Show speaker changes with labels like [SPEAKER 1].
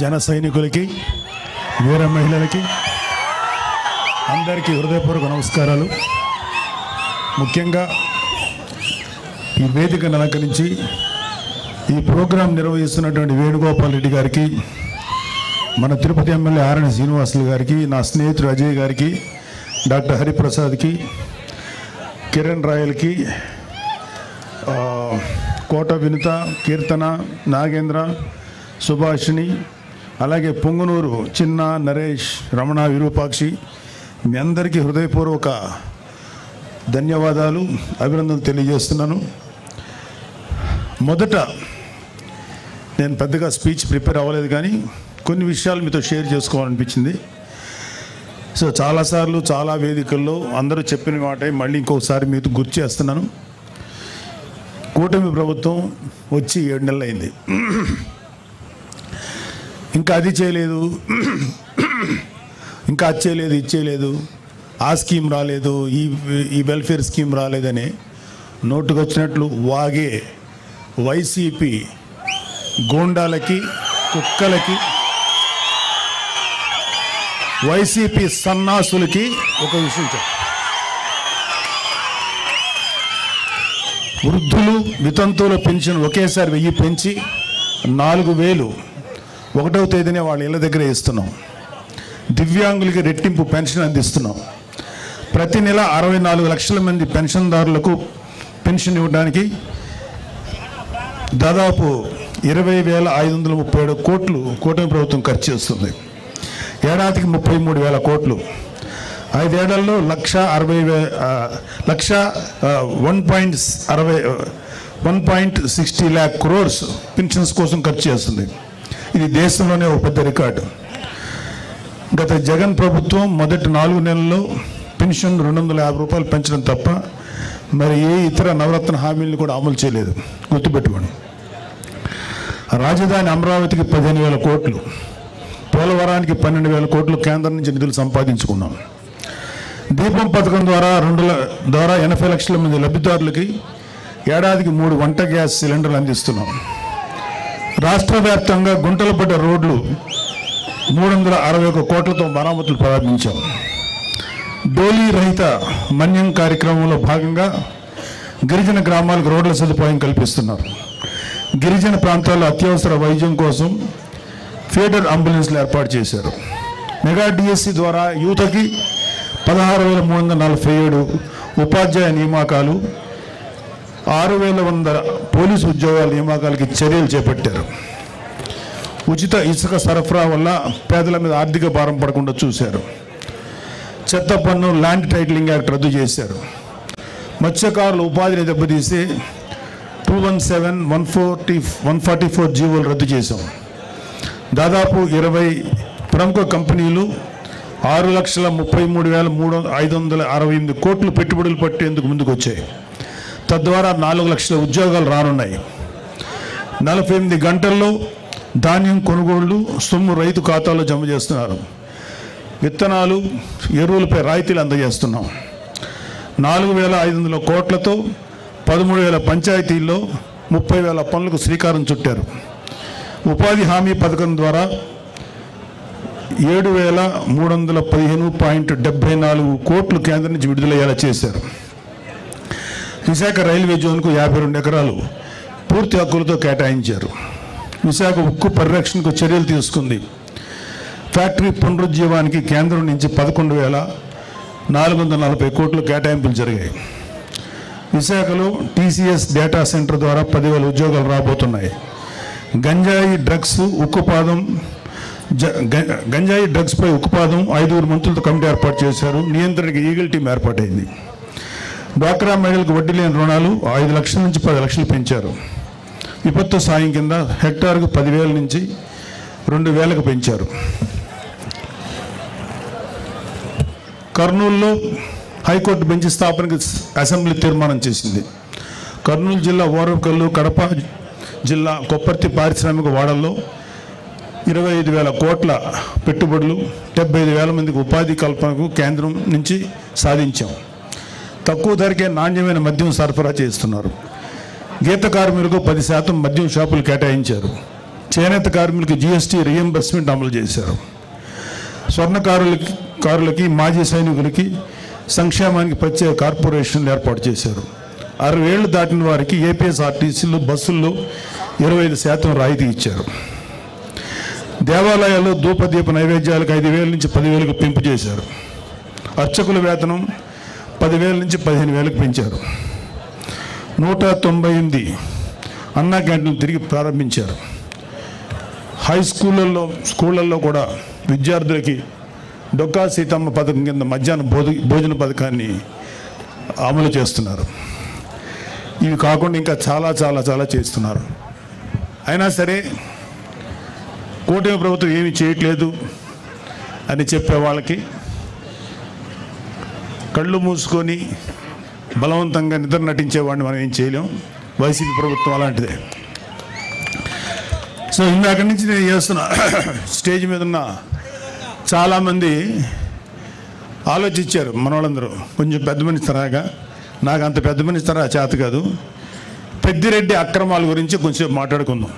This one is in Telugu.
[SPEAKER 1] జన సైనికులకి వీర మహిళలకి అందరికీ హృదయపూర్వక నమస్కారాలు. ముఖ్యంగా ఈ వేదికను అలంకరించి ఈ ప్రోగ్రాం నిర్వహిస్తున్నటువంటి వేణుగోపాల్ రెడ్డి గారికి, మన తిరుపతి ఎమ్మెల్యే ఆరణి శ్రీనివాసులు గారికి, నా స్నేహితుడు అజయ్ గారికి, డాక్టర్ హరిప్రసాద్కి, కిరణ్ రాయల్కి, కోట వినుత, కీర్తన, నాగేంద్ర, సుభాషిణి, అలాగే పొంగునూరు చిన్న, నరేష్, రమణ, విరూపాక్షి, మీ అందరికీ హృదయపూర్వక ధన్యవాదాలు, అభినందనలు తెలియజేస్తున్నాను. మొదట నేను పెద్దగా స్పీచ్ ప్రిపేర్ అవ్వలేదు, కానీ కొన్ని విషయాలు మీతో షేర్ చేసుకోవాలనిపించింది. సో చాలాసార్లు చాలా వేదికల్లో అందరూ చెప్పిన మాట మళ్ళీ ఇంకొకసారి మీతో గుర్తు చేస్తున్నాను. కూటమి ప్రభుత్వం వచ్చి 7 నెలలు అయింది. ఇంకా అది చేయలేదు, ఇంకా అది చేయలేదు, ఇది చేయలేదు, ఆ స్కీమ్ రాలేదు, ఈ వెల్ఫేర్ స్కీమ్ రాలేదని నోటుకు వచ్చినట్లు వాగే వైసీపీ గోండాలకి, కుక్కలకి, వైసీపీ సన్నాసులకి ఒక విషయం చెప్పు. వృద్ధులు, వితంతువుల పెన్షన్ ఒకేసారి 1000 పెంచి 4000 1వ తేదీనే వాళ్ళ ఇళ్ళ దగ్గరే ఇస్తున్నాం. దివ్యాంగులకి రెట్టింపు పెన్షన్ అందిస్తున్నాం. ప్రతి నెల 64 లక్షల మంది పెన్షన్దారులకు పెన్షన్ ఇవ్వడానికి దాదాపు 20,537 కోట్లు కూటమి ప్రభుత్వం ఖర్చు చేస్తుంది. ఏడాదికి 33,000 కోట్లు. 5 ఏళ్లలో 1.60 lakh crores పెన్షన్స్ కోసం ఖర్చు చేస్తుంది. ఇది దేశంలోనే ఒక పెద్ద రికార్డు. గత జగన్ ప్రభుత్వం మొదటి 4 నెలల్లో పెన్షన్ 250 రూపాయలు పెంచడం తప్ప మరి ఏ ఇతర నవరత్న హామీలను కూడా అమలు చేయలేదు. గుర్తుపెట్టుకోండి. రాజధాని అమరావతికి 15,000 కోట్లు, పోలవరానికి 12,000 కోట్లు కేంద్రం నుంచి నిధులు సంపాదించుకున్నాం. దీపం పథకం ద్వారా 80 లక్షల మంది లబ్ధిదారులకి ఏడాదికి 3 వంట గ్యాస్ సిలిండర్లు అందిస్తున్నాం. రాష్ట్ర వ్యాప్తంగా గుంటలు పడ్డ రోడ్లు 361 కోట్లతో మరామతులు ప్రారంభించాం. డోలీ రహిత మన్యం కార్యక్రమంలో భాగంగా గిరిజన గ్రామాలకు రోడ్ల సదుపాయం కల్పిస్తున్నారు. గిరిజన ప్రాంతాల్లో అత్యవసర వైద్యం కోసం ఫీడర్ అంబులెన్స్లు ఏర్పాటు చేశారు. మెగా డిఎస్సి ద్వారా యువతకి 16,347 ఉపాధ్యాయ నియామకాలు, 6,100 పోలీసు ఉద్యోగాల నియామకాలకి చర్యలు చేపట్టారు. ఉచిత ఇసుక సరఫరా వల్ల పేదల మీద ఆర్థిక భారం పడకుండా చూశారు. చెత్త పన్ను, ల్యాండ్ టైటిలింగ్ యాక్ట్ రద్దు చేశారు. మత్స్యకారుల ఉపాధిని దెబ్బతీసి 217, 144 జీవోలు రద్దు చేశాం. దాదాపు 20 ప్రముఖ కంపెనీలు 6,33,568 కోట్లు పెట్టుబడులు పట్టేందుకు ముందుకు వచ్చాయి. తద్వారా 4 లక్షల ఉద్యోగాలు రానున్నాయి. 48 గంటల్లో ధాన్యం కొనుగోళ్లు సొమ్ము రైతు ఖాతాలో జమ చేస్తున్నారు. విత్తనాలు, ఎరువులపై రాయితీలు అందజేస్తున్నాం. 4,500 కోట్లతో 13,000 పంచాయతీల్లో 30,000 పనులకు శ్రీకారం చుట్టారు. ఉపాధి హామీ పథకం ద్వారా 7,315.74 కోట్లు కేంద్రం నుంచి విడుదలయ్యేలా చేశారు. విశాఖ రైల్వే జోన్కు 52 ఎకరాలు పూర్తి హక్కులతో కేటాయించారు. విశాఖ ఉక్కు పరిరక్షణకు చర్యలు తీసుకుంది. ఫ్యాక్టరీ పునరుజ్జీవానికి కేంద్రం నుంచి 11,440 కోట్లు కేటాయింపులు జరిగాయి. విశాఖలో టీసీఎస్ డేటా సెంటర్ ద్వారా 10,000 ఉద్యోగాలు రాబోతున్నాయి. గంజాయి డ్రగ్స్పై ఉక్కుపాదం 5 మంత్రులతో కమిటీ ఏర్పాటు చేశారు. నియంత్రణకి ఈగల్ టీం ఏర్పాటైంది. డ్వాక్రా మహిళలకు వడ్డీ లేని రుణాలు 5 లక్షల నుంచి 10 లక్షలు పెంచారు. విపత్తు సాయం కింద హెక్టార్కు 10,000 నుంచి 2,000కు పెంచారు. కర్నూలులో హైకోర్టు బెంచ్ స్థాపనకు అసెంబ్లీ తీర్మానం చేసింది. కర్నూలు జిల్లా ఓరవకల్లు, కడప జిల్లా కొప్పర్తి పారిశ్రామిక వాడల్లో 25,000 కోట్ల పెట్టుబడులు, 75,000 మందికి ఉపాధి కల్పనకు కేంద్రం నుంచి సాధించాం. తక్కువ ధరకే నాణ్యమైన మద్యం సరఫరా చేస్తున్నారు. గీత కార్మికులకు 10% మద్యం షాపులు కేటాయించారు. చేనేత కార్మికులకి జీఎస్టీ రీఎంబర్స్మెంట్ అమలు చేశారు. స్వర్ణకారులకి మాజీ సైనికులకి సంక్షేమానికి ప్రత్యేక కార్పొరేషన్లు ఏర్పాటు చేశారు. 60 ఏళ్ళు దాటిన వారికి ఏపీఎస్ఆర్టీసీలు బస్సుల్లో 25% రాయితీ ఇచ్చారు. దేవాలయాల్లో ధూపదీప నైవేద్యాలకు 5,000 నుంచి 10,000కు పెంపు చేశారు. అర్చకుల వేతనం 10,000 నుంచి 15,000కు పెంచారు. 198 అన్నా క్యాంటీన్లు తిరిగి ప్రారంభించారు. హై స్కూళ్ళల్లో కూడా విద్యార్థులకి డొక్కా సీతమ్మ పథకం కింద మధ్యాహ్న భోజన పథకాన్ని అమలు చేస్తున్నారు. ఇవి కాకుండా ఇంకా చాలా చాలా చాలా చేస్తున్నారు. అయినా సరే కూటమి ప్రభుత్వం ఏమీ చేయట్లేదు అని చెప్పే వాళ్ళకి కళ్ళు మూసుకొని బలవంతంగా నిద్ర నటించేవాడిని మనం ఏం చేయలేం. వైసీపీ ప్రభుత్వం అలాంటిదే. సో ఇందాక నుంచి నేను చేస్తున్న స్టేజ్ మీద ఉన్న చాలామంది ఆలోచించారు. మన వాళ్ళందరూ కొంచెం పెద్ద మనిషి తరాగా, నాకు అంత పెద్ద మనిషి తరా చేత కాదు. పెద్దిరెడ్డి అక్రమాల గురించి కొంచెం మాట్లాడుకుందాం.